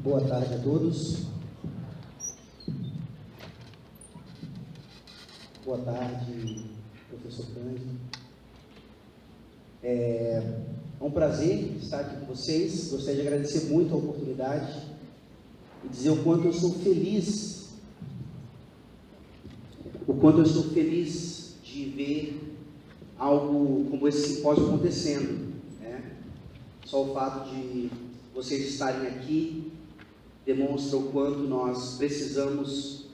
Boa tarde a todos. Boa tarde, professor Cândido. É um prazer estar aqui com vocês. Gostaria de agradecer muito a oportunidade e dizer o quanto eu estou feliz, de ver algo como esse simpósio acontecendo, né? Só o fato de vocês estarem aqui demonstra o quanto nós precisamos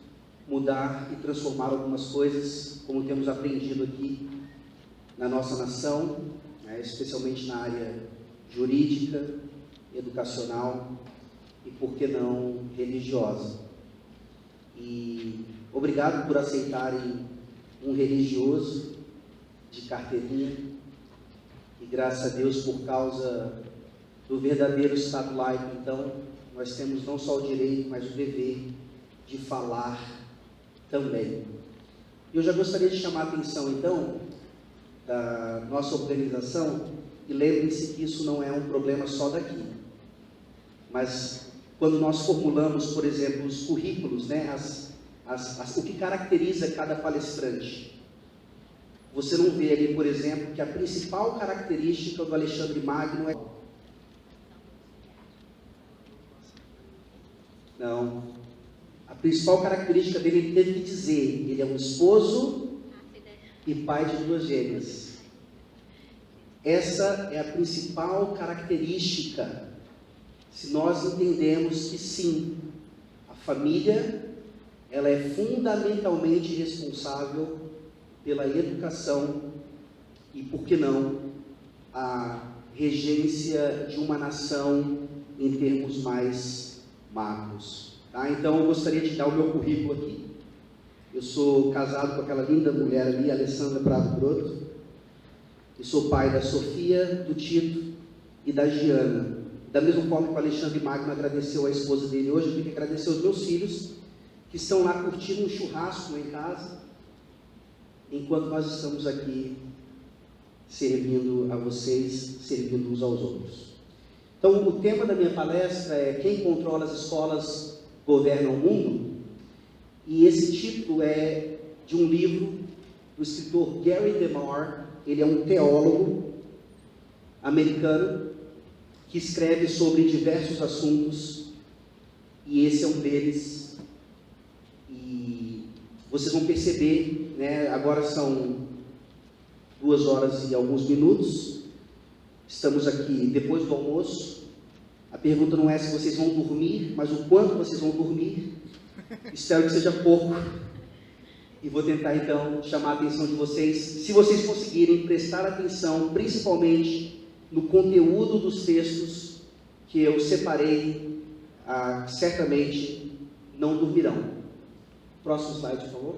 mudar e transformar algumas coisas, como temos aprendido aqui na nossa nação, né, especialmente na área jurídica, educacional e, por que não, religiosa. E obrigado por aceitarem um religioso de carteirinha, e graças a Deus, por causa do verdadeiro Estado laico, então, nós temos não só o direito, mas o dever de falar também. Eu já gostaria de chamar a atenção, então, da nossa organização, e lembrem-se que isso não é um problema só daqui, mas quando nós formulamos, por exemplo, os currículos, né, o que caracteriza cada palestrante, você não vê ali, por exemplo, que a principal característica do Alexandre Magno é... Não. A principal característica dele, ele teve que dizer, ele é um esposo e pai de 2 gêmeas. Essa é a principal característica, se nós entendemos que sim, a família, ela é fundamentalmente responsável pela educação e, por que não, a regência de uma nação em termos mais macros. Tá? Então, eu gostaria de dar o meu currículo aqui. Eu sou casado com aquela linda mulher ali, Alessandra Prado Broto, e sou pai da Sofia, do Tito e da Giana. Da mesma forma que o Alexandre Magno agradeceu a esposa dele hoje, eu tenho que agradecer aos meus filhos, que estão lá curtindo um churrasco lá em casa, enquanto nós estamos aqui servindo a vocês, servindo uns aos outros. Então, o tema da minha palestra é Quem controla as escolas governa o mundo, e esse título é de um livro do escritor Gary DeMar. Ele é um teólogo americano que escreve sobre diversos assuntos, e esse é um deles. E vocês vão perceber, né, agora são 2 horas e alguns minutos, estamos aqui depois do almoço. A pergunta não é se vocês vão dormir, mas o quanto vocês vão dormir. Espero que seja pouco, e vou tentar então chamar a atenção de vocês, se vocês conseguirem prestar atenção principalmente no conteúdo dos textos que eu separei, certamente não dormirão. Próximo slide, por favor.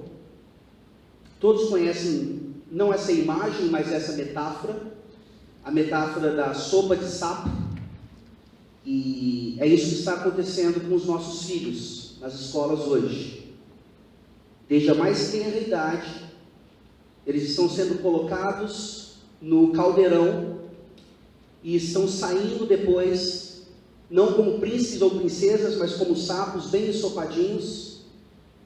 Todos conhecem, não essa imagem, mas essa metáfora, a metáfora da sopa de sapo, e é isso que está acontecendo com os nossos filhos nas escolas hoje. Desde a mais tenra idade, eles estão sendo colocados no caldeirão e estão saindo depois, não como príncipes ou princesas, mas como sapos bem ensopadinhos,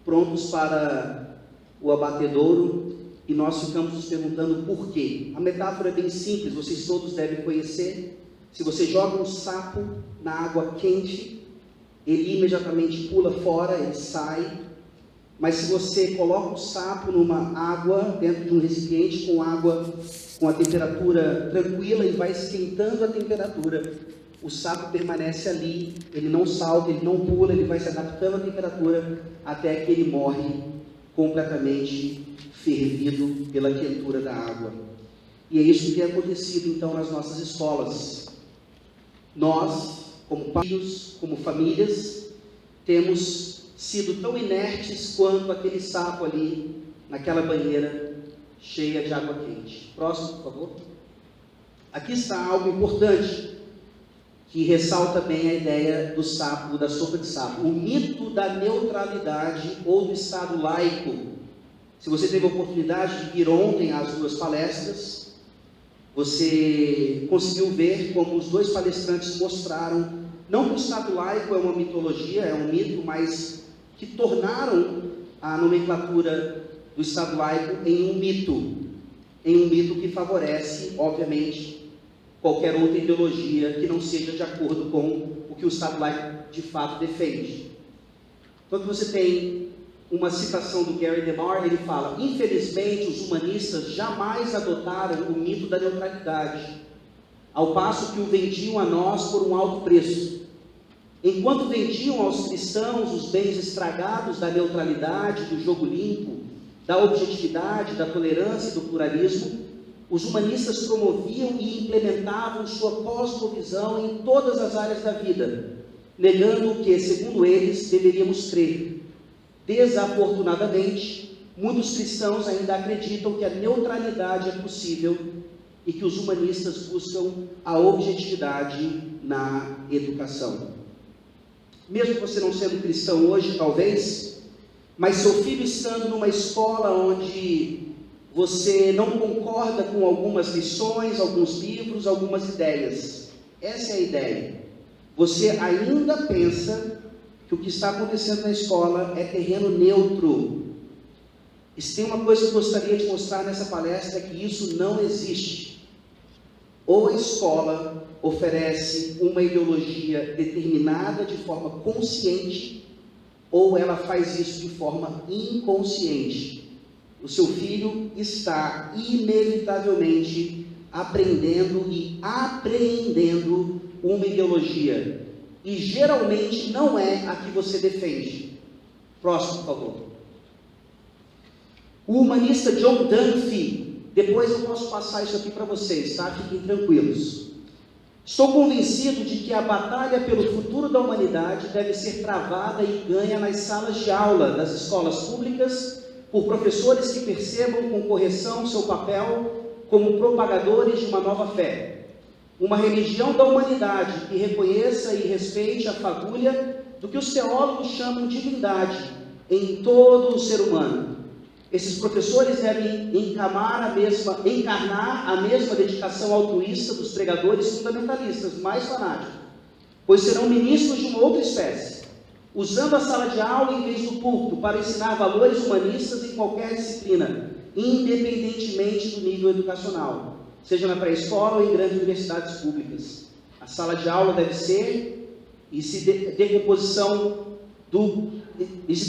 prontos para o abatedouro, e nós ficamos nos perguntando por quê. A metáfora é bem simples, vocês todos devem conhecer. Se você joga um sapo na água quente, ele imediatamente pula fora, ele sai. Mas se você coloca o sapo numa água, dentro de um recipiente com água com a temperatura tranquila, e vai esquentando a temperatura, o sapo permanece ali, ele não salta, ele não pula, ele vai se adaptando à temperatura até que ele morre completamente fervido pela quentura da água. E é isso que tem acontecido então nas nossas escolas. Nós, como pais, como famílias, temos sido tão inertes quanto aquele sapo ali naquela banheira cheia de água quente. Próximo, por favor. Aqui está algo importante que ressalta bem a ideia do sapo, da sopa de sapo. O mito da neutralidade ou do Estado laico. Se você teve a oportunidade de vir ontem às 2 palestras, você conseguiu ver como os 2 palestrantes mostraram Não que o Estado laico é uma mitologia, é um mito, mas que tornaram a nomenclatura do Estado laico em um mito que favorece, obviamente, qualquer outra ideologia que não seja de acordo com o que o Estado laico de fato defende. Quando você tem uma citação do Gary DeMar, ele fala: infelizmente os humanistas jamais adotaram o mito da neutralidade, ao passo que o vendiam a nós por um alto preço. Enquanto vendiam aos cristãos os bens estragados da neutralidade, do jogo limpo, da objetividade, da tolerância e do pluralismo, os humanistas promoviam e implementavam sua cosmovisão em todas as áreas da vida, negando o que, segundo eles, deveríamos crer. Desafortunadamente, muitos cristãos ainda acreditam que a neutralidade é possível e que os humanistas buscam a objetividade na educação. Mesmo você não sendo cristão hoje, talvez, mas seu filho estando numa escola onde você não concorda com algumas lições, alguns livros, algumas ideias, essa é a ideia. Você ainda pensa que o que está acontecendo na escola é terreno neutro. E se tem uma coisa que eu gostaria de mostrar nessa palestra, é que isso não existe. Ou a escola oferece uma ideologia determinada de forma consciente, ou ela faz isso de forma inconsciente. O seu filho está inevitavelmente aprendendo e apreendendo uma ideologia, e geralmente não é a que você defende. Próximo, por favor. O humanista John Dunphy, depois eu posso passar isso aqui para vocês, tá? Fiquem tranquilos. Estou convencido de que a batalha pelo futuro da humanidade deve ser travada e ganha nas salas de aula das escolas públicas, por professores que percebam com correção seu papel como propagadores de uma nova fé. Uma religião da humanidade que reconheça e respeite a fagulha do que os teólogos chamam de divindade em todo o ser humano. Esses professores devem encarnar a mesma dedicação altruísta dos pregadores fundamentalistas mais fanáticos, pois serão ministros de uma outra espécie, usando a sala de aula em vez do púlpito para ensinar valores humanistas em qualquer disciplina, independentemente do nível educacional, seja na pré-escola ou em grandes universidades públicas. A sala de aula deve ser e se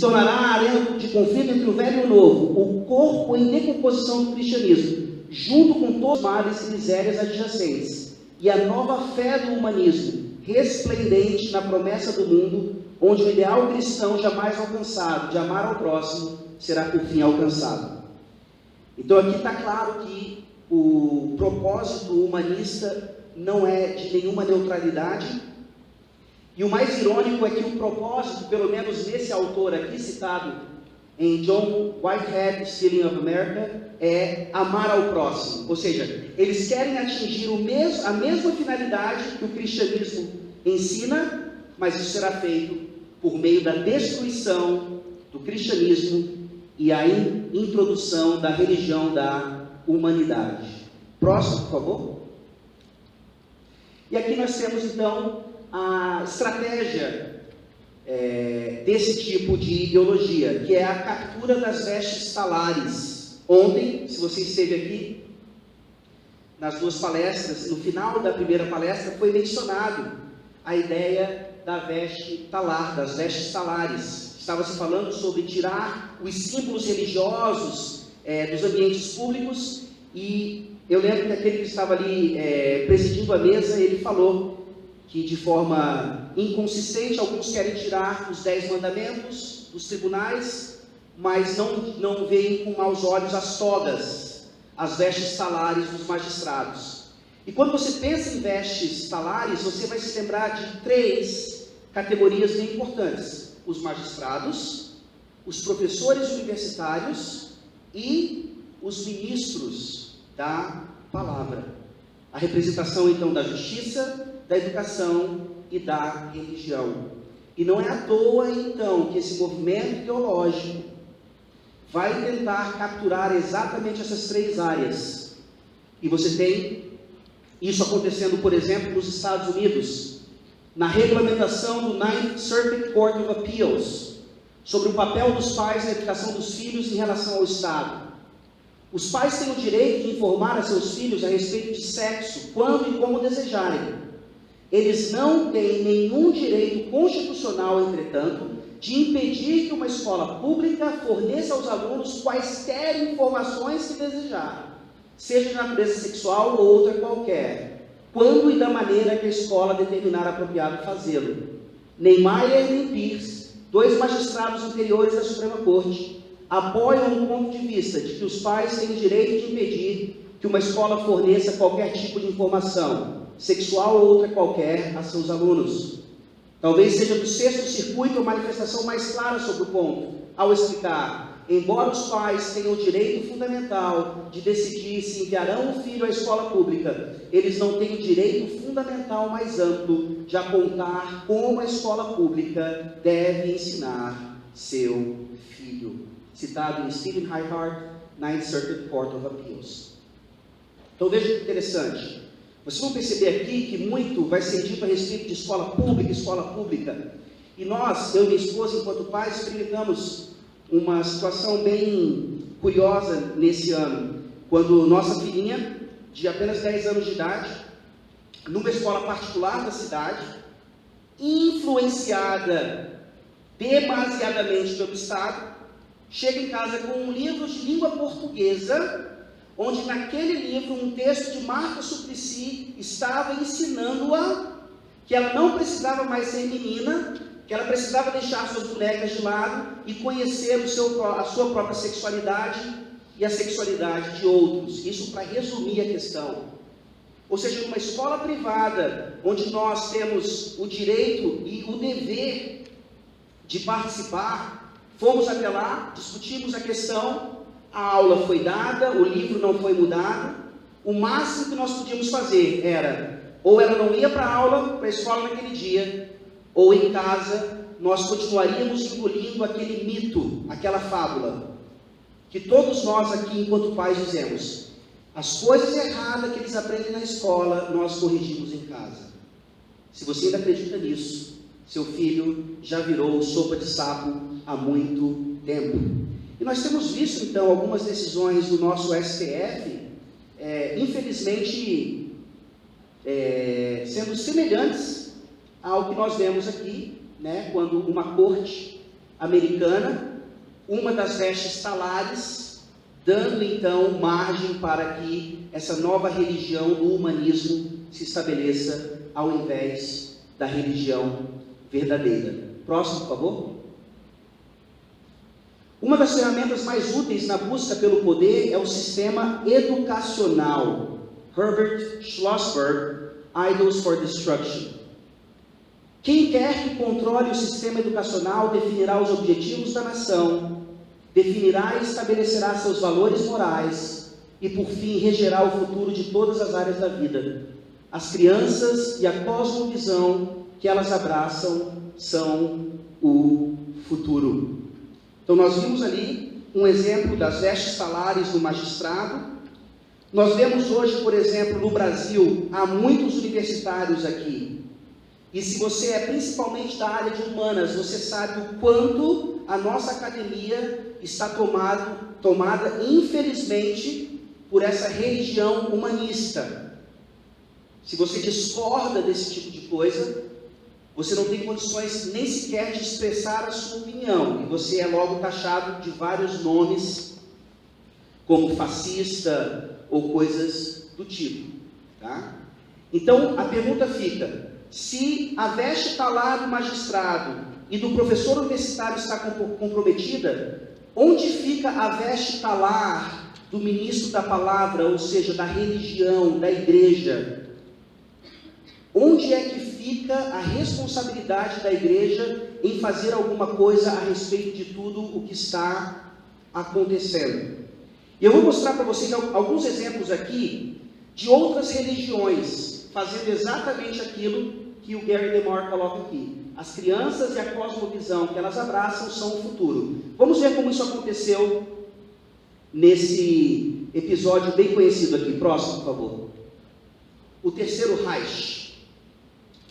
tornará a arena de conflito entre o velho e o novo, o corpo em decomposição do cristianismo, junto com todos os males e misérias adjacentes, e a nova fé do humanismo, resplendente na promessa do mundo, onde o ideal cristão jamais alcançado, de amar ao próximo, será por fim alcançado. Então aqui está claro que o propósito humanista não é de nenhuma neutralidade, e o mais irônico é que o propósito, pelo menos nesse autor aqui citado, em John Whitehead, Stealing of America, é amar ao próximo. Ou seja, eles querem atingir a mesma finalidade que o cristianismo ensina, mas isso será feito por meio da destruição do cristianismo e a introdução da religião da humanidade. Próximo, por favor. E aqui nós temos então a estratégia desse tipo de ideologia, que é a captura das vestes talares. Ontem, se você esteve aqui, nas duas palestras, no final da primeira palestra, foi mencionado a ideia da veste talar, das vestes talares. Estava-se falando sobre tirar os símbolos religiosos dos ambientes públicos, e eu lembro que aquele que estava ali presidindo a mesa, ele falou que de forma inconsistente alguns querem tirar os 10 mandamentos dos tribunais, mas não veem com maus olhos as togas, as vestes talares dos magistrados. E quando você pensa em vestes talares, você vai se lembrar de 3 categorias bem importantes: os magistrados, os professores universitários e os ministros da palavra. A representação então da justiça, da educação e da religião. E não é à toa então que esse movimento ideológico vai tentar capturar exatamente essas 3 áreas. E você tem isso acontecendo, por exemplo, nos Estados Unidos. na regulamentação do Ninth Circuit Court of Appeals, sobre o papel dos pais na educação dos filhos em relação ao Estado. Os pais têm o direito de informar a seus filhos a respeito de sexo, quando e como desejarem. Eles não têm nenhum direito constitucional, entretanto, de impedir que uma escola pública forneça aos alunos quaisquer informações que desejar, seja de natureza sexual ou outra qualquer, quando e da maneira que a escola determinar apropriado fazê-lo. Nem Mayer nem Pierce, 2 magistrados anteriores da Suprema Corte, apoiam o ponto de vista de que os pais têm o direito de impedir que uma escola forneça qualquer tipo de informação, sexual ou outra qualquer, a seus alunos. Talvez seja do Sexto Circuito a manifestação mais clara sobre o ponto, ao explicar: embora os pais tenham o direito fundamental de decidir se enviarão o filho à escola pública, eles não têm o direito fundamental mais amplo de apontar como a escola pública deve ensinar seu filho. Citado em Stephen Highhart, Ninth Circuit Court of Appeals. Então veja que interessante. Vocês vão perceber aqui que muito vai ser dito a respeito de escola pública. E nós, eu e minha esposa, enquanto pais, experimentamos uma situação bem curiosa nesse ano, quando nossa filhinha, de apenas 10 anos de idade, numa escola particular da cidade, influenciada demasiadamente pelo Estado, chega em casa com um livro de língua portuguesa, onde naquele livro um texto de Marta Suplicy estava ensinando-a que ela não precisava mais ser menina, que ela precisava deixar suas bonecas de lado e conhecer a sua própria sexualidade e a sexualidade de outros. Isso para resumir a questão. Ou seja, numa escola privada, onde nós temos o direito e o dever de participar, fomos até lá, discutimos a questão, a aula foi dada, o livro não foi mudado, o máximo que nós podíamos fazer era, ou ela não ia para a aula, para a escola naquele dia, ou em casa, nós continuaríamos engolindo aquele mito, aquela fábula, que todos nós aqui, enquanto pais, dizemos: as coisas erradas que eles aprendem na escola, nós corrigimos em casa. Se você ainda acredita nisso, seu filho já virou sopa de sapo há muito tempo. E nós temos visto, então, algumas decisões do nosso STF, infelizmente, sendo semelhantes ao que nós vemos aqui, né, quando uma corte americana, uma das vestes talares, dando, então, margem para que essa nova religião do humanismo se estabeleça ao invés da religião verdadeira. Próximo, por favor. Uma das ferramentas mais úteis na busca pelo poder é o sistema educacional. Herbert Schlossberg, Idols for Destruction. Quem quer que controle o sistema educacional definirá os objetivos da nação, definirá e estabelecerá seus valores morais e, por fim, regerá o futuro de todas as áreas da vida. As crianças e a cosmovisão que elas abraçam são o futuro. Então nós vimos ali um exemplo das vestes talares do magistrado. Nós vemos hoje, por exemplo, no Brasil, há muitos universitários aqui. E se você é principalmente da área de humanas, você sabe o quanto a nossa academia está tomada, infelizmente, por essa religião humanista. Se você discorda desse tipo de coisa, você não tem condições nem sequer de expressar a sua opinião, e você é logo taxado de vários nomes, como fascista ou coisas do tipo. Tá? Então, a pergunta fica: se a veste talar do magistrado e do professor universitário está comprometida, onde fica a veste talar do ministro da palavra, ou seja, da religião, da igreja? Onde é que fica a responsabilidade da igreja em fazer alguma coisa a respeito de tudo o que está acontecendo? E eu vou mostrar para vocês alguns exemplos aqui de outras religiões fazendo exatamente aquilo que o Gary DeMar coloca aqui. As crianças e a cosmovisão que elas abraçam são o futuro. Vamos ver como isso aconteceu nesse episódio bem conhecido aqui. Próximo, por favor. O Terceiro Reich.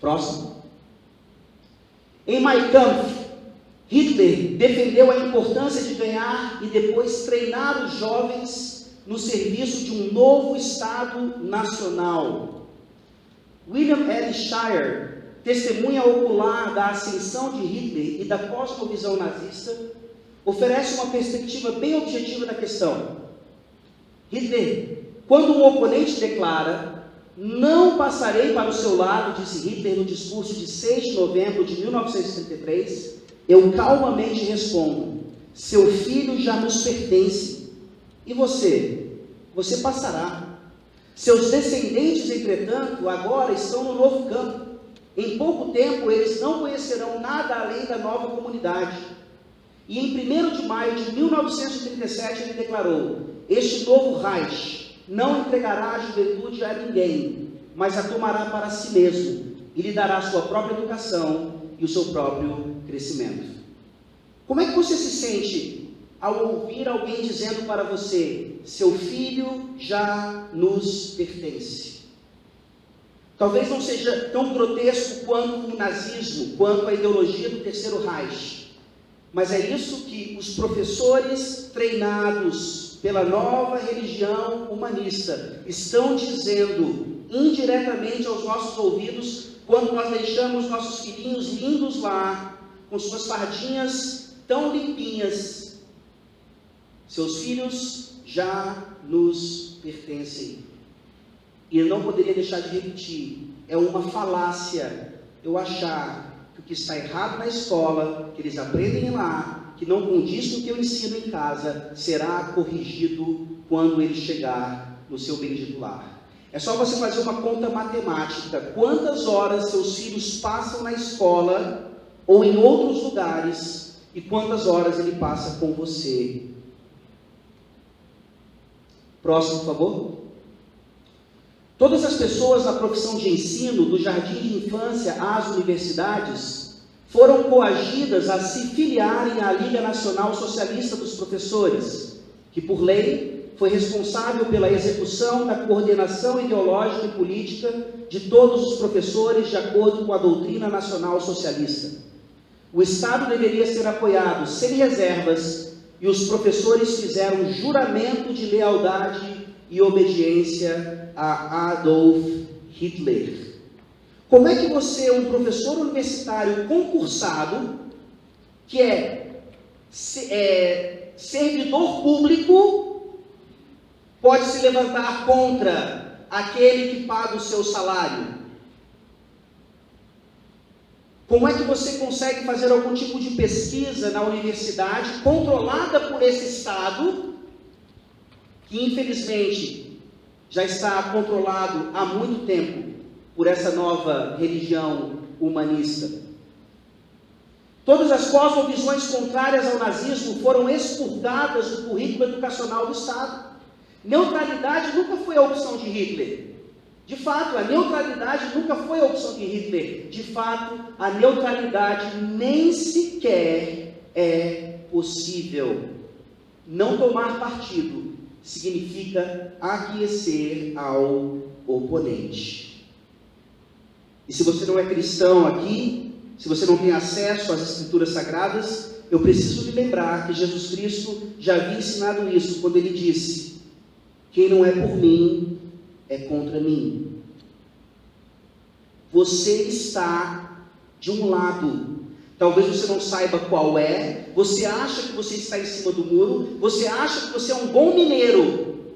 Próximo. Em Mein Kampf, Hitler defendeu a importância de ganhar e depois treinar os jovens no serviço de um novo Estado nacional. William L. Shirer, testemunha ocular da ascensão de Hitler e da cosmovisão nazista, oferece uma perspectiva bem objetiva da questão. Hitler, quando um oponente declara: "Não passarei para o seu lado", disse Hitler no discurso de 6 de novembro de 1933, eu calmamente respondo: "Seu filho já nos pertence. E você? Você passará. Seus descendentes, entretanto, agora estão no novo campo. Em pouco tempo eles não conhecerão nada além da nova comunidade." E em 1º de maio de 1937 ele declarou: "Este novo Reich não entregará a juventude a ninguém, mas a tomará para si mesmo e lhe dará sua própria educação e o seu próprio crescimento." Como é que você se sente ao ouvir alguém dizendo para você: "Seu filho já nos pertence"? Talvez não seja tão grotesco quanto o nazismo, quanto a ideologia do Terceiro Reich, mas é isso que os professores treinados pela nova religião humanista estão dizendo indiretamente aos nossos ouvidos quando nós deixamos nossos filhinhos lindos lá, com suas fardinhas tão limpinhas. Seus filhos já nos pertencem. E eu não poderia deixar de repetir, é uma falácia eu achar que o que está errado na escola, que eles aprendem lá, que não condiz com o que eu ensino em casa, será corrigido quando ele chegar no seu bendito lar. É só você fazer uma conta matemática. Quantas horas seus filhos passam na escola ou em outros lugares e quantas horas ele passa com você? Próximo, por favor. Todas as pessoas na profissão de ensino, do jardim de infância às universidades, foram coagidas a se filiarem à Liga Nacional Socialista dos Professores, que por lei foi responsável pela execução da coordenação ideológica e política de todos os professores de acordo com a doutrina nacional socialista. O Estado deveria ser apoiado sem reservas e os professores fizeram juramento de lealdade e obediência a Adolf Hitler. Como é que você, um professor universitário concursado, que é servidor público, pode se levantar contra aquele que paga o seu salário? Como é que você consegue fazer algum tipo de pesquisa na universidade controlada por esse Estado, que infelizmente já está controlado há muito tempo por essa nova religião humanista? Todas as cosmovisões contrárias ao nazismo foram expurgadas do currículo educacional do Estado. Neutralidade nunca foi a opção de Hitler. De fato, a neutralidade nunca foi a opção de Hitler. De fato, a neutralidade nem sequer é possível. Não tomar partido significa aquecer ao oponente. E se você não é cristão aqui, se você não tem acesso às Escrituras Sagradas, eu preciso lhe lembrar que Jesus Cristo já havia ensinado isso quando ele disse: "Quem não é por mim, é contra mim." Você está de um lado. Talvez você não saiba qual é. Você acha que você está em cima do muro. Você acha que você é um bom mineiro.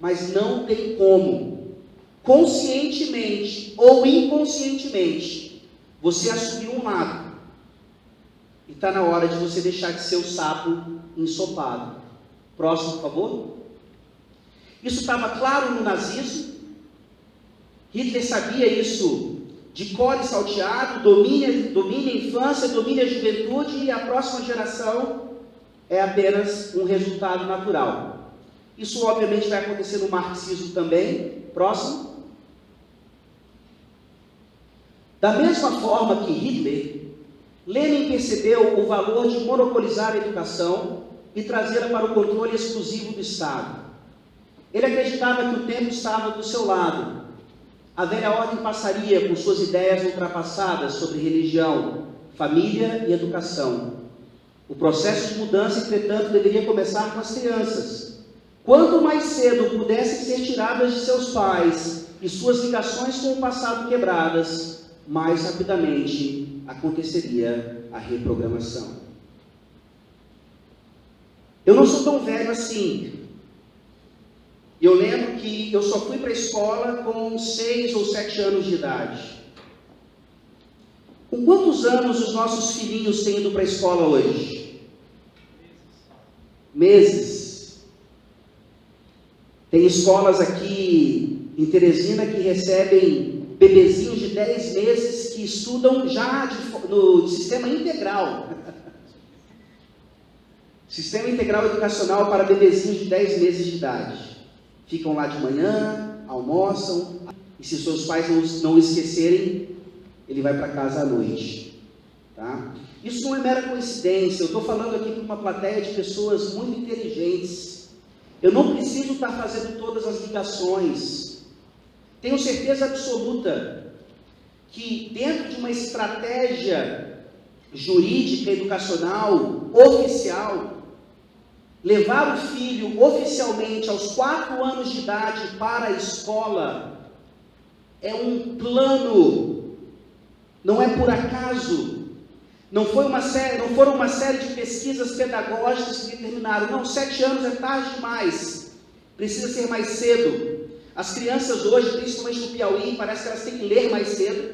Mas não tem como, conscientemente ou inconscientemente, você assumir um lado. E está na hora de você deixar de ser o sapo ensopado. Próximo, por favor. Isso estava claro no nazismo. Hitler sabia isso de cor e salteado. Domine a infância, domine a juventude, e a próxima geração é apenas um resultado natural. Isso obviamente vai acontecer no marxismo também. Próximo. Da mesma forma que Hitler, Lenin percebeu o valor de monopolizar a educação e trazê-la para o controle exclusivo do Estado. Ele acreditava que o tempo estava do seu lado. A velha ordem passaria com suas ideias ultrapassadas sobre religião, família e educação. O processo de mudança, entretanto, deveria começar com as crianças. Quanto mais cedo pudessem ser tiradas de seus pais e suas ligações com o passado quebradas, mais rapidamente aconteceria a reprogramação. Eu não sou tão velho assim. Eu lembro que eu só fui para a escola com 6 ou 7 anos de idade. Com quantos anos os nossos filhinhos têm ido para a escola hoje? Meses. Tem escolas aqui em Teresina que recebem bebezinhos de 10 meses que estudam já no sistema integral. Sistema integral educacional para bebezinhos de 10 meses de idade. Ficam lá de manhã, almoçam, e se seus pais não esquecerem, ele vai para casa à noite. Tá? Isso não é mera coincidência, eu estou falando aqui para uma plateia de pessoas muito inteligentes. Eu não preciso estar fazendo todas as ligações. Tenho certeza absoluta que dentro de uma estratégia jurídica, educacional, oficial, levar o filho oficialmente aos 4 anos de idade para a escola é um plano, não é por acaso, não foram uma série de pesquisas pedagógicas que determinaram, não, 7 anos é tarde demais, precisa ser mais cedo. As crianças hoje, principalmente no Piauí, parece que elas têm que ler mais cedo.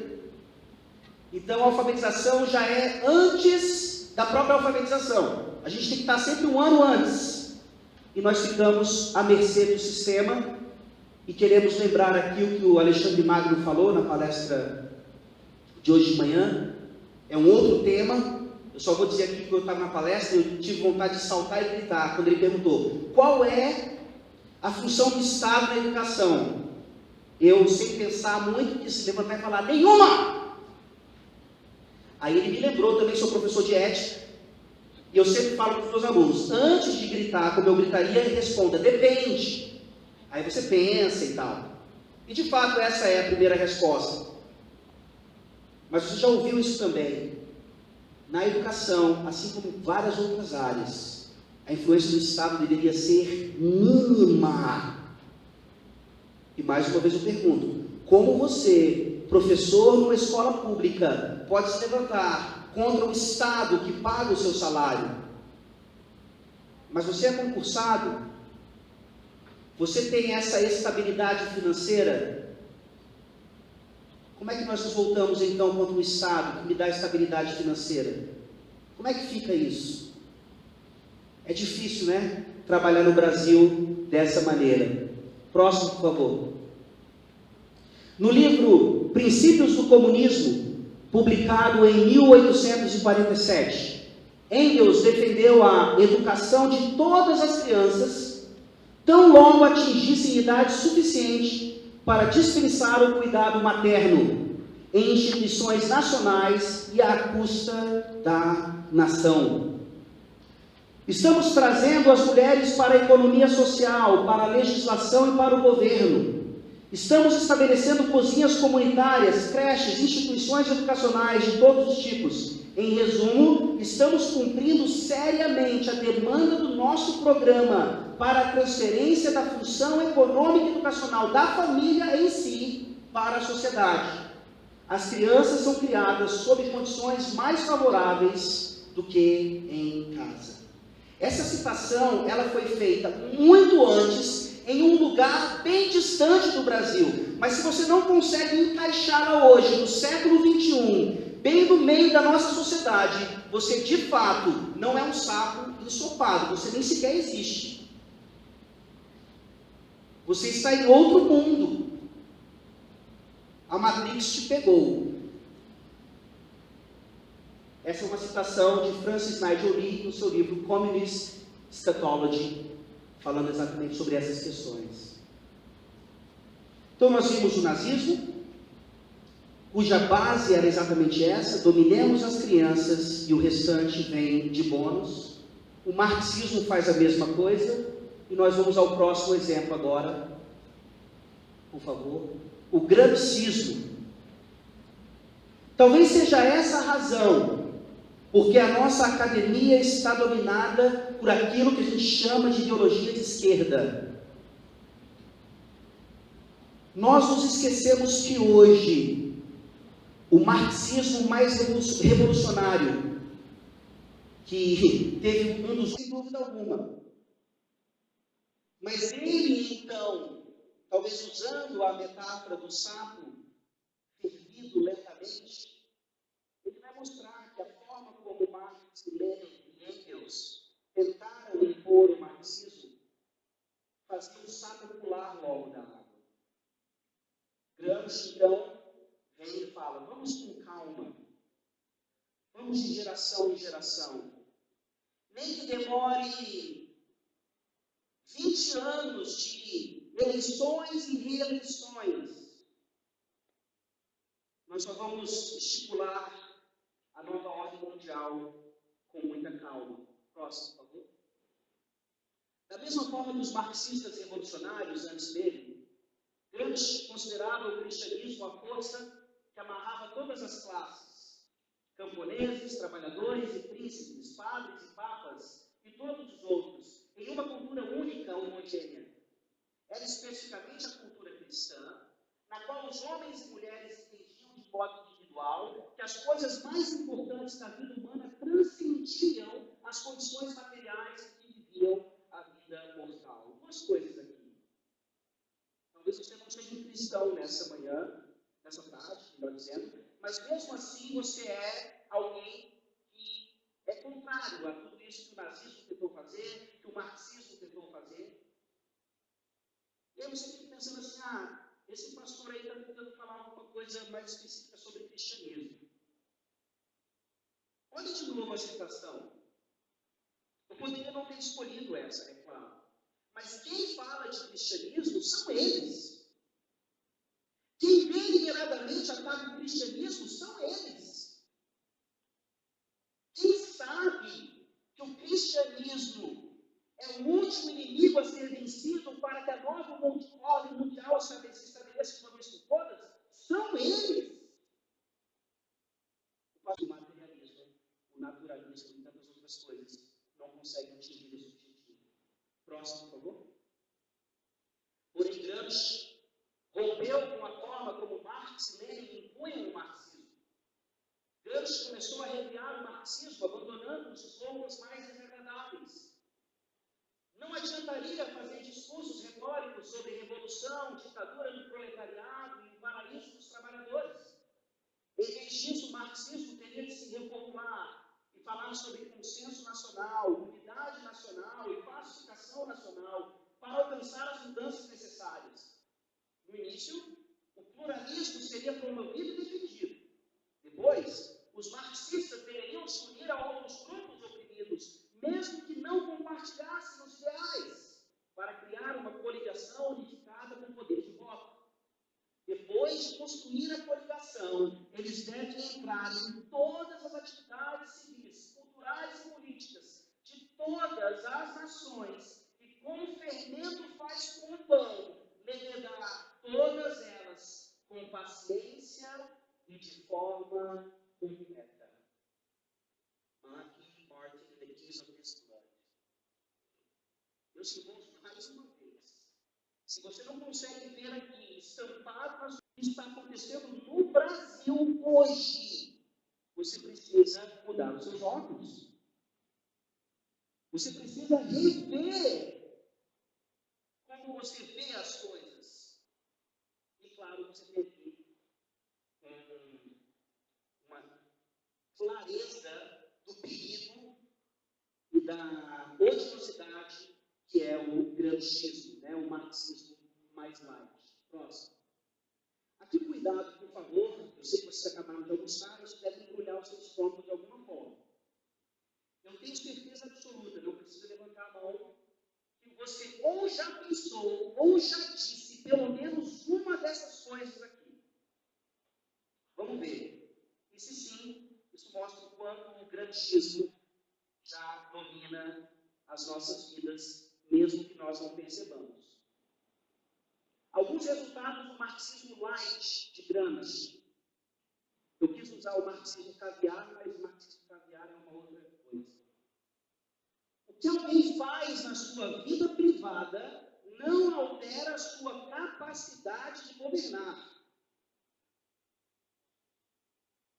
Então a alfabetização já é antes da própria alfabetização. A gente tem que estar sempre 1 ano antes. E nós ficamos à mercê do sistema. E queremos lembrar aqui o que o Alexandre Magno falou na palestra de hoje de manhã. É um outro tema. Eu só vou dizer aqui que eu estava na palestra e eu tive vontade de saltar e gritar quando ele perguntou: qual é a função do Estado na educação? Eu, sem pensar muito, quis levantar e falar: nenhuma! Aí ele me lembrou, também sou professor de ética, e eu sempre falo para os meus alunos, antes de gritar como eu gritaria, responda: depende. Aí você pensa e tal. E de fato essa é a primeira resposta. Mas você já ouviu isso também. Na educação, assim como em várias outras áreas, a influência do Estado deveria ser mínima. E mais uma vez eu pergunto: como você, professor numa escola pública, pode se levantar contra o Estado que paga o seu salário? Mas você é concursado? Você tem essa estabilidade financeira? Como é que nós nos voltamos então contra o Estado que me dá estabilidade financeira? Como é que fica isso? É difícil, né? Trabalhar no Brasil dessa maneira. Próximo, por favor. No livro Princípios do Comunismo, publicado em 1847, Engels defendeu a educação de todas as crianças, tão logo atingissem idade suficiente para dispensar o cuidado materno em instituições nacionais e à custa da nação. Estamos trazendo as mulheres para a economia social, para a legislação e para o governo. Estamos estabelecendo cozinhas comunitárias, creches, instituições educacionais de todos os tipos. Em resumo, estamos cumprindo seriamente a demanda do nosso programa para a transferência da função econômica e educacional da família em si para a sociedade. As crianças são criadas sob condições mais favoráveis do que em casa. Essa citação, ela foi feita muito antes, em um lugar bem distante do Brasil. Mas se você não consegue encaixá-la hoje, no século XXI, bem no meio da nossa sociedade, você de fato não é um sapo ensopado, você nem sequer existe. Você está em outro mundo. A Matrix te pegou. Essa é uma citação de Francis Nigel Lee no seu livro Communist Scatology, falando exatamente sobre essas questões. Então nós vimos o nazismo, cuja base era exatamente essa: dominemos as crianças e o restante vem de bônus. O marxismo faz a mesma coisa, e nós vamos ao próximo exemplo agora, por favor. O gramscismo. Talvez seja essa a razão Porque a nossa academia está dominada por aquilo que a gente chama de ideologia de esquerda. Nós nos esquecemos que hoje o marxismo mais revolucionário, que teve um dos, sem dúvida alguma, mas ele então, talvez usando a metáfora do sapo fervido lentamente, ele vai mostrar que a forma como Marx, Lenin e Engels tentaram impor o marxismo fazia o sapo pular logo da água. Gramsci, então, vem e fala, vamos com calma, vamos de geração em geração, nem que demore 20 anos de eleições e reeleições, nós só vamos estipular a nova ordem mundial com muita calma. Próximo, por favor. Da mesma forma que os marxistas revolucionários antes dele, Gramsci considerava o cristianismo a força que amarrava todas as classes, camponeses, trabalhadores e príncipes, padres e papas e todos os outros, em uma cultura única, homogênea. Era especificamente a cultura cristã, na qual os homens e mulheres entendiam de modo individual que as coisas mais importantes da vida humana transcendiam as condições materiais em que viviam a vida mortal. Duas coisas aqui. Talvez você não seja um cristão nessa manhã, nessa tarde, melhor dizendo, mas mesmo assim você é alguém que é contrário a tudo isso que o nazismo tentou fazer, que o marxismo tentou fazer. E aí você fica pensando assim, esse pastor aí está tentando falar alguma coisa mais específica sobre cristianismo. Olha de novo a citação. Eu poderia não ter escolhido essa, é claro. Mas quem fala de cristianismo são eles. Quem deliberadamente ataca o cristianismo são eles. Quem sabe que o cristianismo é o último inimigo a ser vencido para que a nova ordem mundial se estabeleça de uma vez por todas, são eles. O materialismo, o naturalismo e tantas outras coisas não conseguem atingir esse objetivo. Próximo, por favor. Porém, Gramsci rompeu com a forma como Marx e Lenin impunham o marxismo. Gramsci começou a reviar o marxismo, abandonando os slogans mais desagradáveis. Não adiantaria fazer discursos retóricos sobre revolução, ditadura do proletariado e o paraíso dos trabalhadores. Em vez disso, o marxismo teria de se reformular e falar sobre consenso nacional, unidade nacional e pacificação nacional para alcançar as mudanças necessárias. No início, o pluralismo seria promovido e defendido. Depois, os marxistas deveriam se unir a outros grupos oprimidos, mesmo que não compartilhassem os ideais, para criar uma coligação unificada com o poder de voto. Depois de construir a coligação, eles devem entrar em todas as atividades civis, culturais e políticas de todas as nações, e como o fermento faz com o pão, levedar todas elas com paciência e de forma completa. Martin, The Keys of His Blood. Meus irmãos, mais uma vez, se você não consegue ver aqui, estampado, o que está acontecendo no Brasil hoje, você precisa mudar os seus óculos. Você precisa rever como você vê as coisas. E claro, você tem aqui uma clareza do perigo e da odiosidade que é o gramscismo, né? O marxismo mais light. Próximo. Aqui, cuidado, por favor. Eu sei que vocês acabaram de almoçar, isso deve embrulhar o seu estômago de alguma forma. Eu tenho certeza absoluta, não precisa levantar a mão, que você ou já pensou, ou já disse pelo menos uma dessas coisas aqui. Vamos ver. E se sim, isso mostra o quanto o gramscismo já domina as nossas vidas, mesmo que nós não percebamos. Alguns resultados do marxismo light de Gramsci. Eu quis usar o marxismo caviar, mas o marxismo caviar é uma outra coisa. O que alguém faz na sua vida privada não altera a sua capacidade de governar.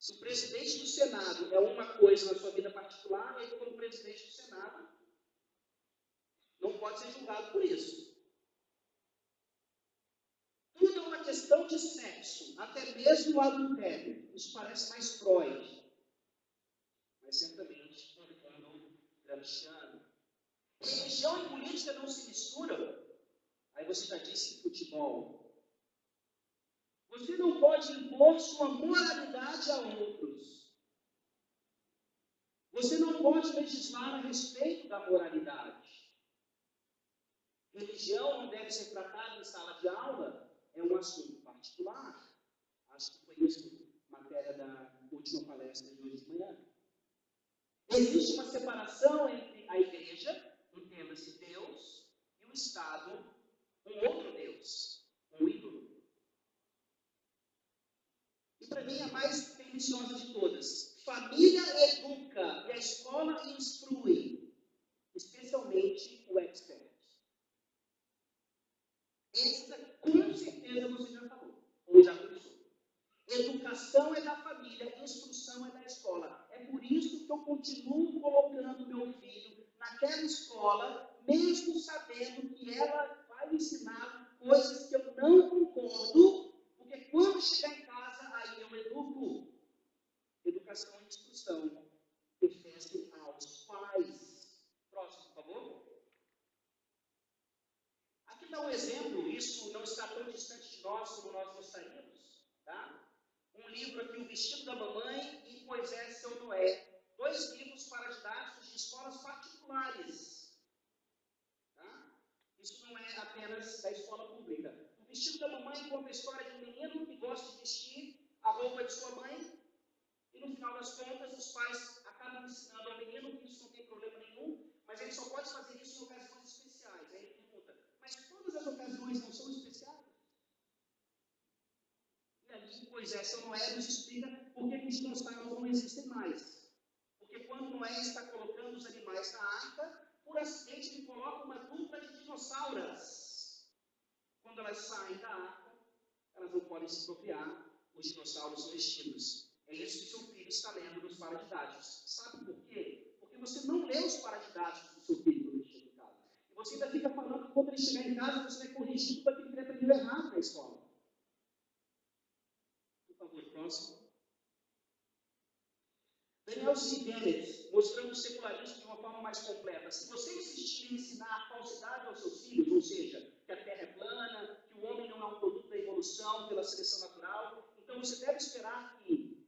Se o presidente do Senado é uma coisa na sua vida particular, ele, como presidente do Senado, não pode ser julgado por isso. Tudo é uma questão de sexo, até mesmo o adultério. Isso parece mais Freud, mas certamente um fundo gramsciano. Religião e política não se misturam. Aí você já disse futebol. Você não pode impor sua moralidade a outros. Você não pode legislar a respeito da moralidade. Religião não deve ser tratada em sala de aula, é um assunto particular. Acho que foi isso matéria da última palestra de hoje de manhã. Existe uma separação entre a igreja, entenda-se Deus, e o Estado, um outro Deus, um ídolo. E para mim a mais deliciosa de todas. Família educa e a escola instrui, especialmente o expert. Essa, com certeza, você já falou, ou já pensou. Educação é da família, instrução é da escola. É por isso que eu continuo colocando meu filho naquela escola, mesmo sabendo que ela vai ensinar coisas que eu não concordo, porque quando chegar em casa, aí eu educo. Educação e instrução pertencem aos pais. Próximo, por favor. Aqui dá um exemplo, isso não está tão distante de nós como nós gostaríamos. Tá? Um livro aqui, O Vestido da Mamãe e Moisés, Seu Noé. 2 livros paradidáticos de escolas particulares. Tá? Isso não é apenas da escola pública. O Vestido da Mamãe conta a história de um menino que gosta de vestir a roupa de sua mãe e no final das contas os pais acabam ensinando ao menino que isso não tem problema nenhum, mas ele só pode fazer isso em ocasiões especiais. Aí ele pergunta, mas todas as ocasiões não são especiais? E ali Moisés, Seu Noé nos explica por que os dinossauros não existem mais. Porque quando Noé está colocando os animais na arca, por acidente ele coloca uma dupla de dinossauras. Quando elas saem da arca, elas não podem se apropriar, os dinossauros são extintos. É isso que seu filho está lendo nos paradidáticos. Sabe por quê? Porque você não lê os paradidáticos do seu filho quando ele chega em casa. E você ainda fica falando que quando ele chegar em casa, você vai corrigir tudo aquilo que ele aprendeu errado na escola. Por favor, próximo. Daniel C. Dennett, mostrando o secularismo de uma forma mais completa. Se você insistir em ensinar falsidade aos seus filhos, ou seja, que a Terra é plana, que o homem não é um produto da evolução pela seleção natural, então você deve esperar que,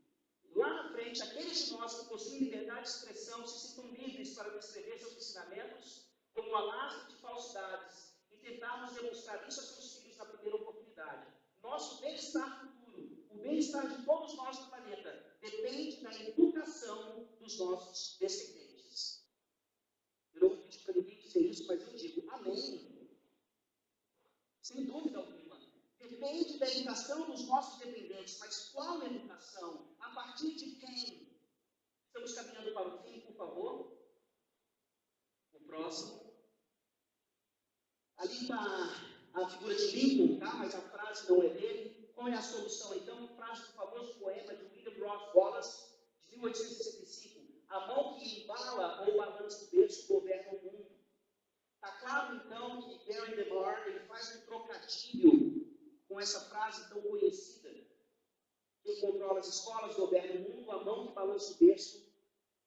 lá na frente, aqueles de nós que possuem liberdade de expressão se sintam livres para descrever seus ensinamentos como um alastre de falsidades e tentarmos demonstrar isso a seus filhos na primeira oportunidade. Nosso bem-estar futuro, o bem-estar de todos nós no planeta, depende da educação dos nossos descendentes. Eu não vou pedir para ninguém dizer isso, mas eu digo amém. Sem dúvida alguma. Depende da educação dos nossos dependentes, mas qual educação? A partir de quem? Estamos caminhando para o fim, por favor. O próximo. Ali está a figura de Lincoln, tá? Mas a frase não é dele. Qual é a solução, então? Frase do famoso poema de William Ross Wallace, de 1865. A mão que embala ou balança o berço governa o mundo. Está claro, então, que Gary DeMar ele faz um trocadilho com essa frase tão conhecida. Quem controla as escolas governa o mundo, a mão que balança o berço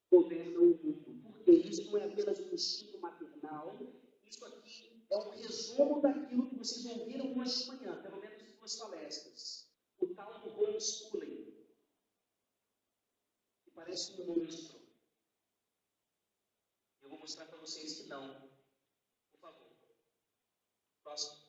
governa o mundo. Porque isso não é apenas um instinto maternal, isso aqui é um resumo daquilo que vocês ouviram hoje de manhã, pelo menos em 2 palestras. O tal do homeschooling, que parece um monstro. Eu vou mostrar para vocês que não. Por favor. Próximo.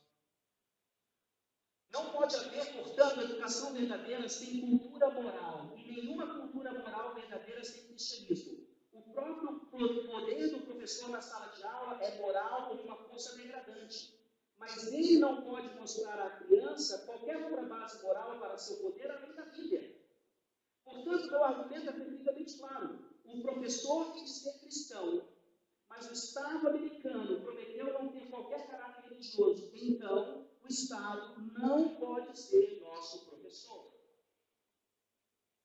Não pode haver, portanto, educação verdadeira sem cultura moral. E nenhuma cultura moral verdadeira sem cristianismo. O próprio poder do professor na sala de aula é moral como uma força degradante. Mas ele não pode mostrar à criança qualquer outra base moral para seu poder além da Bíblia. Portanto, meu argumento é perfeitamente claro. O professor tem de ser cristão, mas o Estado americano prometeu não ter qualquer caráter religioso. Então, o Estado não pode ser nosso professor.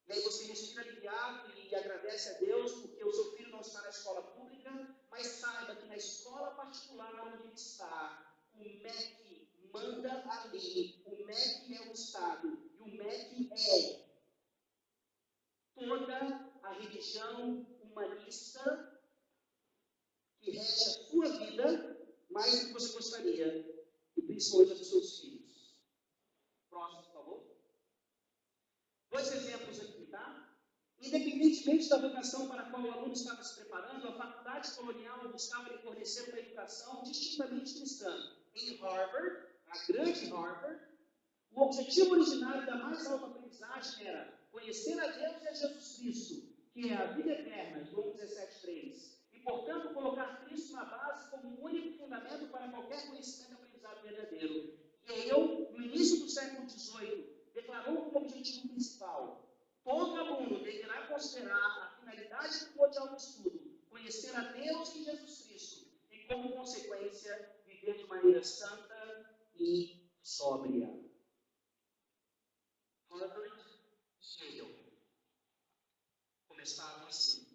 E aí você respira aliviado e agradece a Deus porque o seu filho não está na escola pública, mas saiba que na escola particular onde ele está, o MEC manda ali, o MEC é o Estado, e o MEC é toda a religião humanista que rege a sua vida mais do que você gostaria, e principalmente dos seus filhos. Próximo, por favor. 2 exemplos aqui, tá? Independentemente da vocação para a qual o aluno estava se preparando, a faculdade colonial buscava lhe fornecer uma educação distintamente cristã. Em Harvard, a grande Harvard, o objetivo originário da mais alta aprendizagem era conhecer a Deus e a Jesus Cristo, que é a vida eterna, João 17,3. E, portanto, colocar Cristo na base como o único fundamento para qualquer conhecimento e aprendizado verdadeiro. E eu, no início do século XVIII, declarou como objetivo principal: todo aluno deverá considerar a finalidade primordial do estudo, conhecer a Deus e Jesus Cristo, e, como consequência, viver de maneira santa e sóbria. Harvard e Yale começaram assim.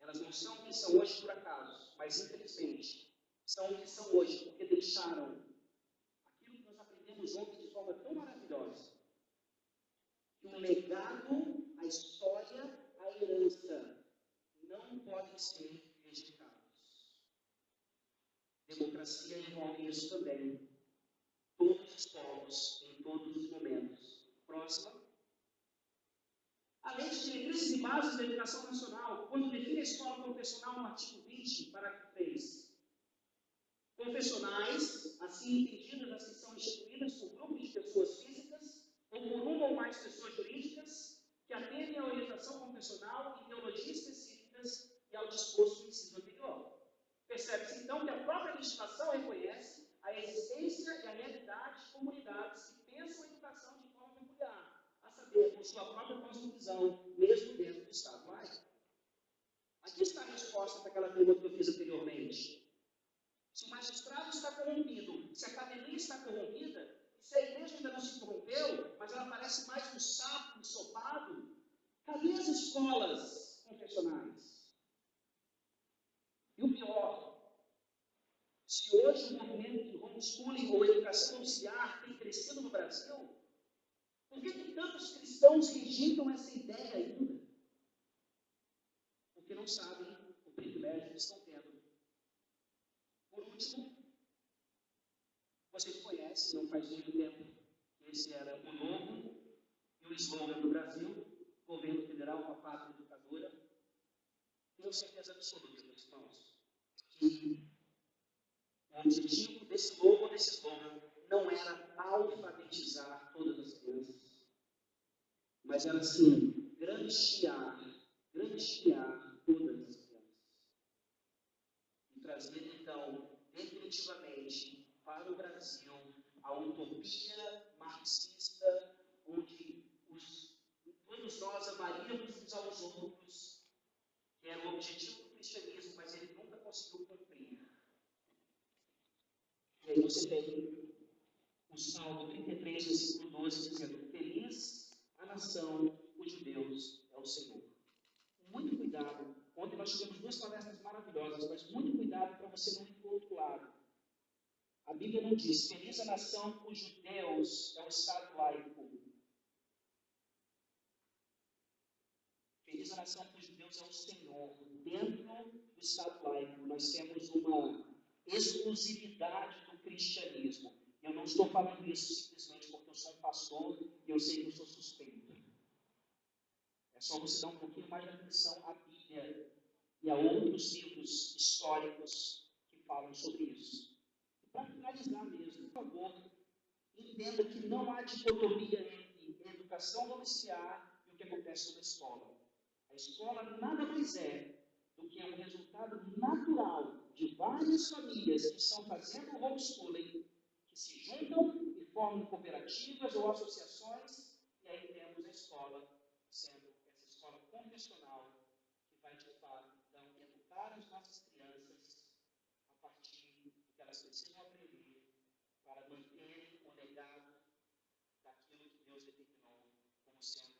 Elas não são o que são hoje por acaso, mas infelizmente são o que são hoje, porque deixaram aquilo que nós aprendemos ontem de forma tão maravilhosa. Que o legado, a história, a herança não podem ser rejeitados. Democracia envolve isso também. Todos os povos, em todos os momentos. Próxima. A Lei de Diretrizes e Bases da Educação Nacional, quando define a escola confessional no artigo 20, parágrafo 3. Confessionais, assim entendidas as que são instituídas por grupos de pessoas físicas, ou por uma ou mais pessoas jurídicas, que atendem à orientação confessional e ideologias específicas e ao disposto do inciso anterior. Percebe-se, então, que a própria legislação reconhece a existência e a realidade de comunidades que pensam a educação de forma peculiar, a saber, por sua própria cosmovisão, mesmo dentro do Estado laico. Aqui está a resposta para aquela pergunta que eu fiz anteriormente. Se o magistrado está corrompido, se a academia está corrompida, e se a igreja ainda não se corrompeu, mas ela parece mais um sapo ensopado, cadê as escolas confessionais? E o pior, se hoje o movimento de homeschooling ou educação domiciliar tem crescido no Brasil, por que tantos cristãos rejeitam essa ideia ainda? Porque não sabem o privilégio que estão tendo. Por último, vocês conhecem, não faz muito tempo, que esse era o logo e o slogan do Brasil, governo federal, uma pátria educadora. Tenho certeza absoluta, meus irmãos, que o objetivo desse logo ou desse slogan não era alfabetizar todas as crianças, mas era, sim, granjear todas as crianças. E trazer, então, definitivamente, para o Brasil, a utopia marxista, onde todos nós amaríamos uns aos outros, que era o objetivo do cristianismo, mas ele nunca conseguiu cumprir. E aí você tem o Salmo 33, versículo 12, dizendo: feliz a nação cujo Deus é o Senhor. Muito cuidado. Ontem nós tivemos 2 palestras maravilhosas, mas muito cuidado para você não ir para o outro lado. A Bíblia não diz: feliz a nação cujo Deus é o Estado laico. Feliz a nação cujo Deus é o Senhor. Dentro do Estado laico, nós temos uma exclusividade do cristianismo. Eu não estou falando isso simplesmente porque eu sou um pastor e eu sei que eu sou suspeito. É só você dar um pouquinho mais de atenção à Bíblia e a outros livros históricos que falam sobre isso. E para finalizar mesmo, por favor, entenda que não há dicotomia entre educação domiciliar e o que acontece na escola. A escola nada mais é do que um resultado natural de várias famílias que estão fazendo o homeschooling, que se juntam e formam cooperativas ou associações, e aí temos a escola emocional que vai, de fato, então, educar as nossas crianças a partir do que elas precisam aprender para manterem o legado daquilo que Deus determinou como sendo